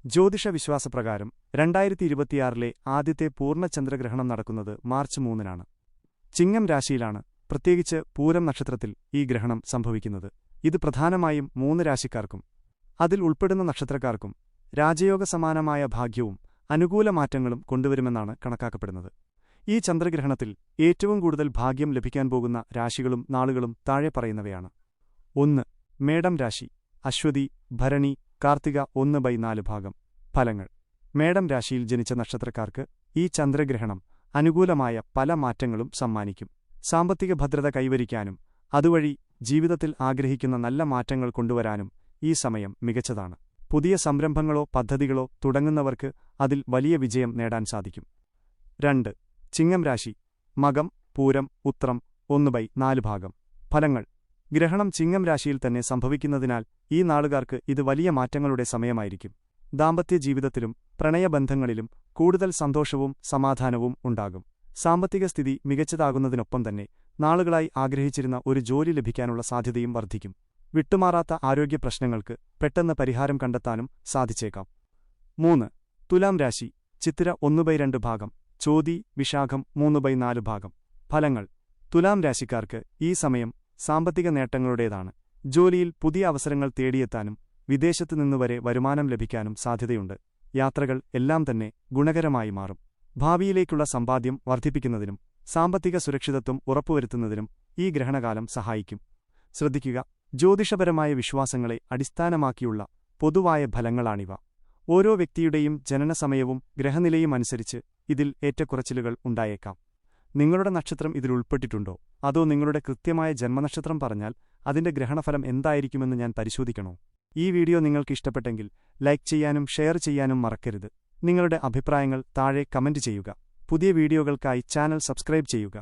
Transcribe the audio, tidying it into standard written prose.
ജ്യോതിഷ വിശ്വാസപ്രകാരം 2026-ലെ ആദ്യത്തെ പൂർണ്ണ ചന്ദ്രഗ്രഹണം നടക്കുന്നത് മാർച്ച് 3-നാണ്. ചിങ്ങം രാശിയിലാണ്, പ്രത്യേകിച്ച് പൂരം നക്ഷത്രത്തിൽ ഈ ഗ്രഹണം സംഭവിക്കുന്നത്. ഇത് പ്രധാനമായും 3 രാശിക്കാർക്കും അതിൽ ഉൾപ്പെടുന്ന നക്ഷത്രക്കാർക്കും രാജയോഗസമാനമായ ഭാഗ്യവും അനുകൂല മാറ്റങ്ങളും കൊണ്ടുവരുമെന്നാണ് കണക്കാക്കപ്പെടുന്നത്. ഈ ചന്ദ്രഗ്രഹണത്തിൽ ഏറ്റവും കൂടുതൽ ഭാഗ്യം ലഭിക്കാൻ പോകുന്ന രാശികളും നാളുകളും താഴെ പറയുന്നവയാണ്. 1. മേടം രാശി. അശ്വതി, ഭരണി, കാർത്തിക 1/4 ഭാഗം. ഫലങ്ങൾ. മേടം രാശിയിൽ ജനിച്ച നക്ഷത്രക്കാർക്ക് ഈ ചന്ദ്രഗ്രഹണം അനുകൂലമായ പല മാറ്റങ്ങളും സമ്മാനിക്കും. സാമ്പത്തിക ഭദ്രത കൈവരിക്കാനും അതുവഴി ജീവിതത്തിൽ ആഗ്രഹിക്കുന്ന നല്ല മാറ്റങ്ങൾ കൊണ്ടുവരാനും ഈ സമയം മികച്ചതാണ്. പുതിയ സംരംഭങ്ങളോ പദ്ധതികളോ തുടങ്ങുന്നവർക്ക് അതിൽ വലിയ വിജയം നേടാൻ സാധിക്കും. 2. ചിങ്ങം രാശി. മകം, പൂരം, ഉത്രം 1/4 ഭാഗം. ഫലങ്ങൾ. ഗ്രഹണം ചിങ്ങം രാശിയിൽ തന്നെ സംഭവിക്കുന്നതിനാൽ ഈ നാളുകാർക്ക് ഇത് വലിയ മാറ്റങ്ങളുടെ സമയമായിരിക്കും. ദാമ്പത്യ ജീവിതത്തിലും പ്രണയബന്ധങ്ങളിലും കൂടുതൽ സന്തോഷവും സമാധാനവും ഉണ്ടാകും. സാമ്പത്തിക സ്ഥിതി മികച്ചതാകുന്നതിനൊപ്പം തന്നെ നാളുകളായി ആഗ്രഹിച്ചിരുന്ന ഒരു ജോലി ലഭിക്കാനുള്ള സാധ്യതയും വർദ്ധിക്കും. വിട്ടുമാറാത്ത ആരോഗ്യ പ്രശ്നങ്ങൾക്ക് പെട്ടെന്ന് പരിഹാരം കണ്ടെത്താനും സാധിച്ചേക്കാം. 3. തുലാം രാശി. ചിത്തിര 1/2 ഭാഗം. ചോതി, വിശാഖം 3/4 ഭാഗം. ഫലങ്ങൾ. തുലാം രാശിക്കാർക്ക് ഈ സമയം സാമ്പത്തിക നേട്ടങ്ങളുടേതാണ്. ജോലിയിൽ പുതിയ അവസരങ്ങൾ തേടിയെത്താനും വിദേശത്തുനിന്നുവരെ വരുമാനം ലഭിക്കാനും സാധ്യതയുണ്ട്. യാത്രകൾ എല്ലാം തന്നെ ഗുണകരമായി മാറും. ഭാവിയിലേക്കുള്ള സമ്പാദ്യം വർദ്ധിപ്പിക്കുന്നതിനും സാമ്പത്തിക സുരക്ഷിതത്വം ഉറപ്പുവരുത്തുന്നതിനും ഈ ഗ്രഹണകാലം സഹായിക്കും. ശ്രദ്ധിക്കുക, ജ്യോതിഷപരമായ വിശ്വാസങ്ങളെ അടിസ്ഥാനമാക്കിയുള്ള പൊതുവായ ഫലങ്ങളാണിവ. ഓരോ വ്യക്തിയുടെയും ജനനസമയവും ഗ്രഹനിലയും അനുസരിച്ച് ഇതിൽ ഏറ്റക്കുറച്ചിലുകൾ ഉണ്ടായേക്കാം. നിങ്ങളുടെ നക്ഷത്രം ഇതിൽ ഉൾപ്പെട്ടിട്ടുണ്ടോ, അതോ നിങ്ങളുടെ കൃത്യമായ ജന്മനക്ഷത്രം പറഞ്ഞാൽ അതിന്റെ ഗ്രഹണഫലം എന്തായിരിക്കുമെന്ന് ഞാൻ പരിശോധിക്കണോ? ഈ വീഡിയോ നിങ്ങൾക്ക് ഇഷ്ടപ്പെട്ടെങ്കിൽ ലൈക്ക് ചെയ്യാനും ഷെയർ ചെയ്യാനും മറക്കരുത്. നിങ്ങളുടെ അഭിപ്രായങ്ങൾ താഴെ കമന്റ് ചെയ്യുക. പുതിയ വീഡിയോകൾക്കായി ചാനൽ സബ്സ്ക്രൈബ് ചെയ്യുക.